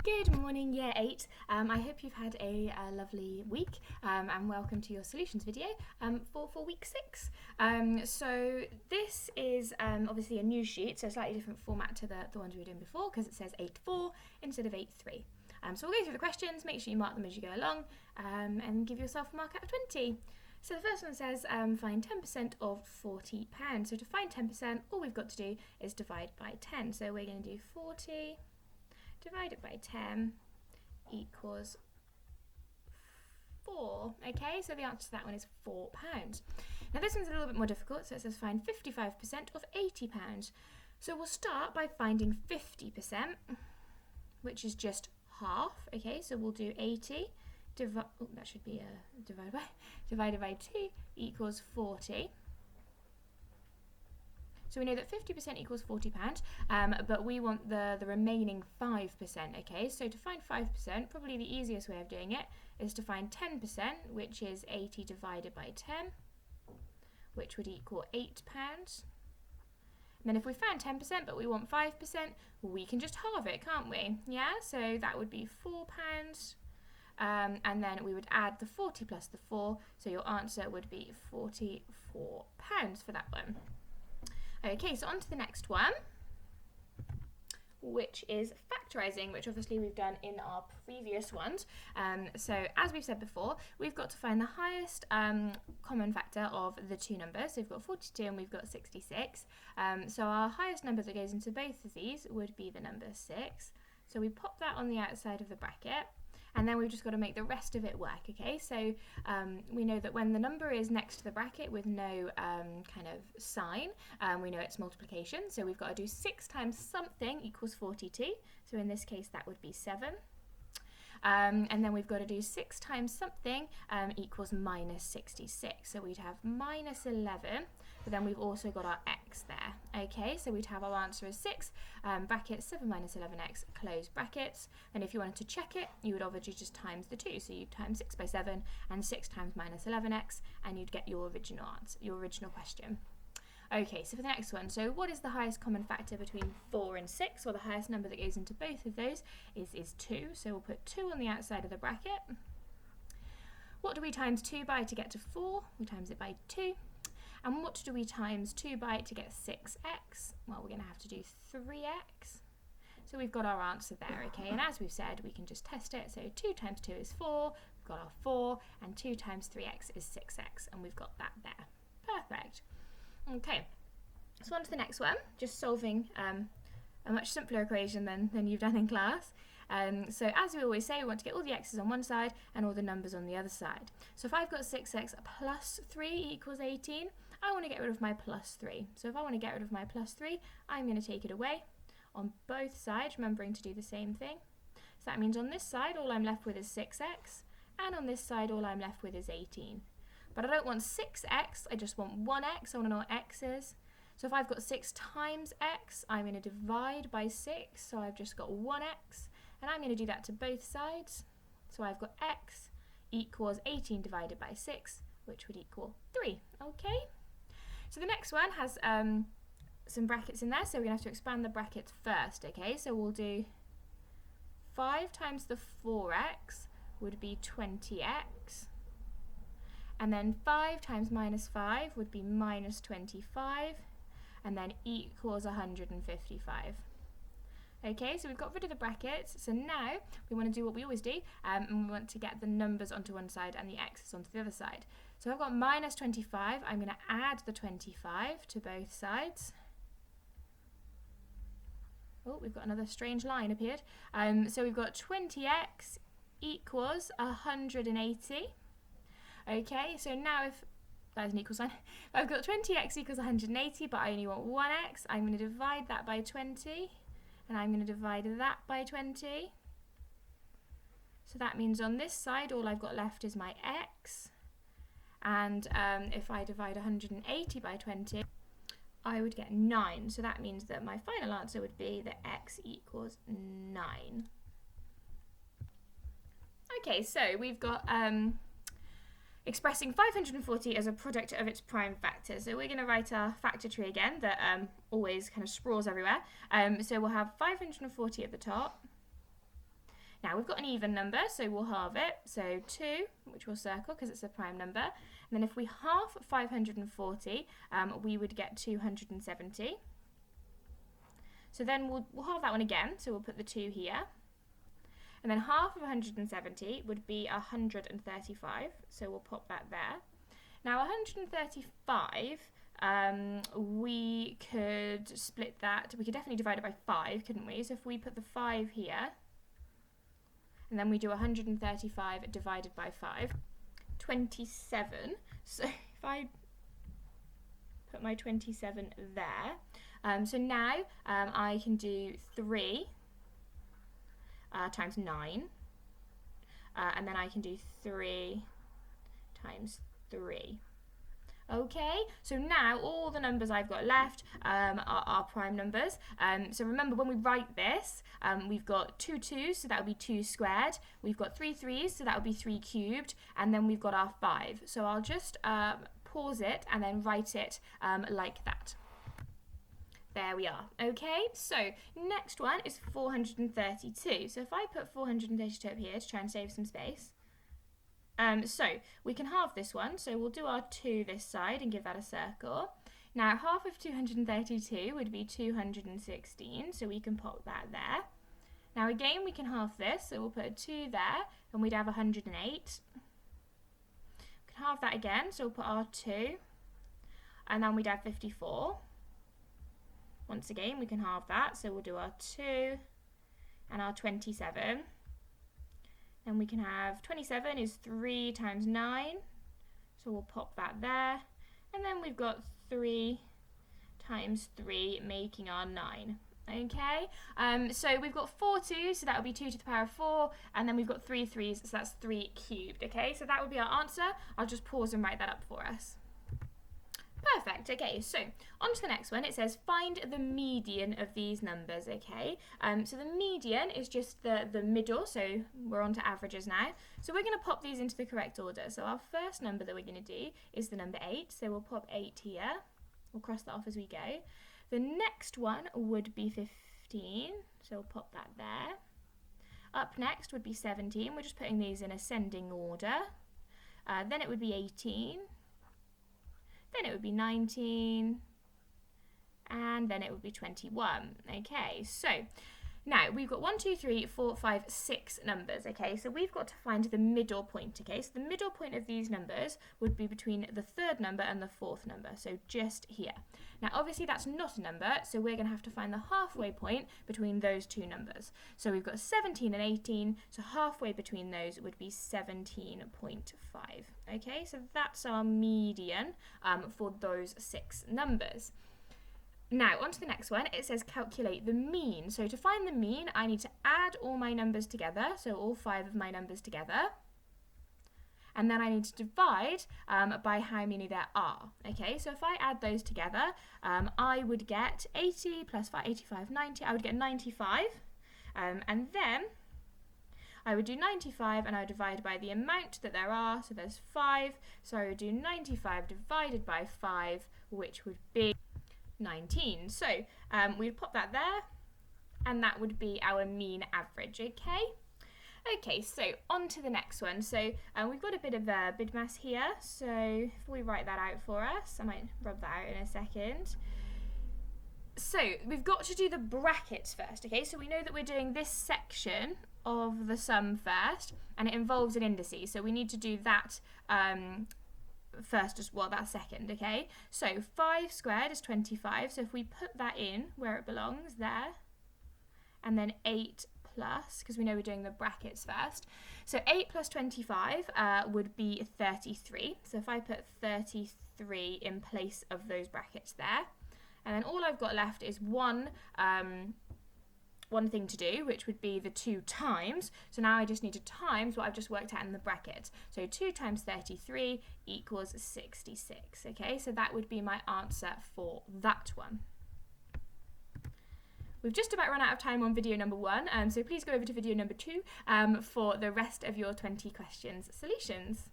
Good morning, Year 8. I hope you've had a lovely week and welcome to your solutions video for week 6. So this is obviously a new sheet, so a slightly different format to the ones we were doing before because it says 8-4 instead of 8-3. So we'll go through the questions, make sure you mark them as you go along and give yourself a mark out of 20. So the first one says find 10% of £40. So to find 10%, all we've got to do is divide by 10. So we're going to do 40 divided by 10 equals 4. Okay, so the answer to that one is £4. Now this one's a little bit more difficult, so it says find 55% of £80. So we'll start by finding 50%, which is just half. Okay, so we'll do 80 that should be divided by 2 equals 40. So we know that 50% equals £40, but we want the remaining 5%, okay? So to find 5%, probably the easiest way of doing it is to find 10%, which is 80 divided by 10, which would equal £8. And then if we found 10%, but we want 5%, we can just halve it, can't we? Yeah, so that would be £4. And then we would add the 40 plus the 4, so your answer would be £44 for that one. Okay, so on to the next one, which is factorizing, which obviously we've done in our previous ones. So as we've said before, we've got to find the highest common factor of the two numbers. So we've got 42 and we've got 66. So our highest number that goes into both of these would be the number 6. So we pop that on the outside of the bracket. And then we've just got to make the rest of it work, okay? So we know that when the number is next to the bracket with no kind of sign, we know it's multiplication. So we've got to do 6 times something equals 42. So in this case, that would be 7. And then we've got to do 6 times something equals minus 66. So we'd have minus 11, but then we've also got our x there. Okay, so we'd have our answer as 6, brackets 7 minus 11x, close brackets. And if you wanted to check it, you would obviously just times the 2. So you'd times 6 by 7 and 6 times minus 11x, and you'd get your original answer, your original question. Okay, so for the next one, so what is the highest common factor between 4 and 6? Well, the highest number that goes into both of those is 2, so we'll put 2 on the outside of the bracket. What do we times 2 by to get to 4? We times it by 2. And what do we times 2 by to get 6x? Well, we're going to have to do 3x. So we've got our answer there, okay? And as we've said, we can just test it. So 2 times 2 is 4, we've got our 4, and 2 times 3x is 6x, and we've got that there. Perfect. Okay, so on to the next one, just solving a much simpler equation than you've done in class. So as we always say, we want to get all the x's on one side and all the numbers on the other side. So if I've got 6x plus 3 equals 18, I want to get rid of my plus 3. So if I want to get rid of my plus 3, I'm going to take it away on both sides, remembering to do the same thing. So that means on this side, all I'm left with is 6x, and on this side, all I'm left with is 18. But I don't want 6x, I just want 1x, I want to know what x is. So if I've got 6 times x, I'm going to divide by 6, so I've just got 1x, and I'm going to do that to both sides. So I've got x equals 18 divided by 6, which would equal 3, okay? So the next one has some brackets in there, so we're going to have to expand the brackets first, okay? So we'll do 5 times the 4x would be 20x. And then 5 times minus 5 would be minus 25, and then equals 155. Okay, so we've got rid of the brackets, so now we want to do what we always do, and we want to get the numbers onto one side and the x's onto the other side. So I've got minus 25, I'm going to add the 25 to both sides. Oh, we've got another strange line appeared. So we've got 20x equals 180. Okay, so now if that's an equal sign, I've got 20x equals 180, but I only want 1x, I'm going to divide that by 20, and I'm going to divide that by 20. So that means on this side, all I've got left is my x, and if I divide 180 by 20, I would get 9. So that means that my final answer would be that x equals 9. Okay, so we've got expressing 540 as a product of its prime factors. So we're going to write our factor tree again that always kind of sprawls everywhere. So we'll have 540 at the top, Now we've got an even number, so we'll halve it. So 2, which we'll circle because it's a prime number. And then if we halve 540, we would get 270. So then we'll halve that one again, so we'll put the 2 here. And then half of 170 would be 135, so we'll pop that there. Now 135, we could split that, we could definitely divide it by 5, couldn't we? So if we put the 5 here, and then we do 135 divided by 5, 27. So if I put my 27 there, so now I can do 3 times 9, and then I can do 3 times 3. Okay, so now all the numbers I've got left are prime numbers. So remember, when we write this, we've got 2 2's, so that would be 2 squared. We've got 3 3's, so that would be 3 cubed. And then we've got our 5. So I'll just pause it and then write it like that. There we are. Okay, so next one is 432. So if I put 432 up here to try and save some space, so we can halve this one. So we'll do our 2 this side and give that a circle. Now half of 232 would be 216, so we can pop that there. Now again we can halve this, so we'll put a 2 there and we'd have 108. We can halve that again, so we'll put our 2 and then we'd have 54. Once again, we can halve that, so we'll do our 2 and our 27. Then we can have 27 is 3 times 9, so we'll pop that there. And then we've got 3 times 3, making our 9. Okay, so we've got 4 2's, so that would be 2 to the power of 4, and then we've got 3 3's, so that's 3 cubed. Okay, so that would be our answer. I'll just pause and write that up for us. Perfect. Okay, so on to the next one. It says find the median of these numbers. Okay, so the median is just the middle, so we're on to averages now. So we're going to pop these into the correct order. So our first number that we're going to do is the number 8, so we'll pop 8 here. We'll cross that off as we go. The next one would be 15, so we'll pop that there. Up next would be 17. We're just putting these in ascending order. Then it would be 18. Then it would be 19, and then it would be 21. Okay, so now we've got 1, 2, 3, 4, 5, 6 numbers. Okay, so we've got to find the middle point. Okay, so the middle point of these numbers would be between the 3rd number and the 4th number, so just here. Now obviously that's not a number, so we're going to have to find the halfway point between those 2 numbers. So we've got 17 and 18, so halfway between those would be 17.5. Okay, so that's our median for those 6 numbers. Now, on to the next one. It says calculate the mean. So to find the mean, I need to add all my numbers together, so all 5 of my numbers together. And then I need to divide by how many there are. Okay, so if I add those together, I would get 80 plus 5, 85, 90. I would get 95. And then I would do 95 and I would divide by the amount that there are. So there's 5. So I would do 95 divided by 5, which would be 19. So we'd pop that there, and that would be our mean average. Okay, so on to the next one. So we've got a bit of bid mass here, so if we write that out for us, I might rub that out in a second. So we've got to do the brackets first. Okay, so we know that we're doing this section of the sum first, and it involves an indices, so we need to do that first as well, that's second. Okay, so 5 squared is 25, so if we put that in where it belongs, there, and then 8 plus, because we know we're doing the brackets first, so 8 plus 25 would be 33, so if I put 33 in place of those brackets there, and then all I've got left is one thing to do, which would be the 2 times. So now I just need to times what I've just worked out in the bracket. So 2 times 33 equals 66. Okay, so that would be my answer for that one. We've just about run out of time on video number 1, so please go over to video number 2 for the rest of your 20 questions solutions.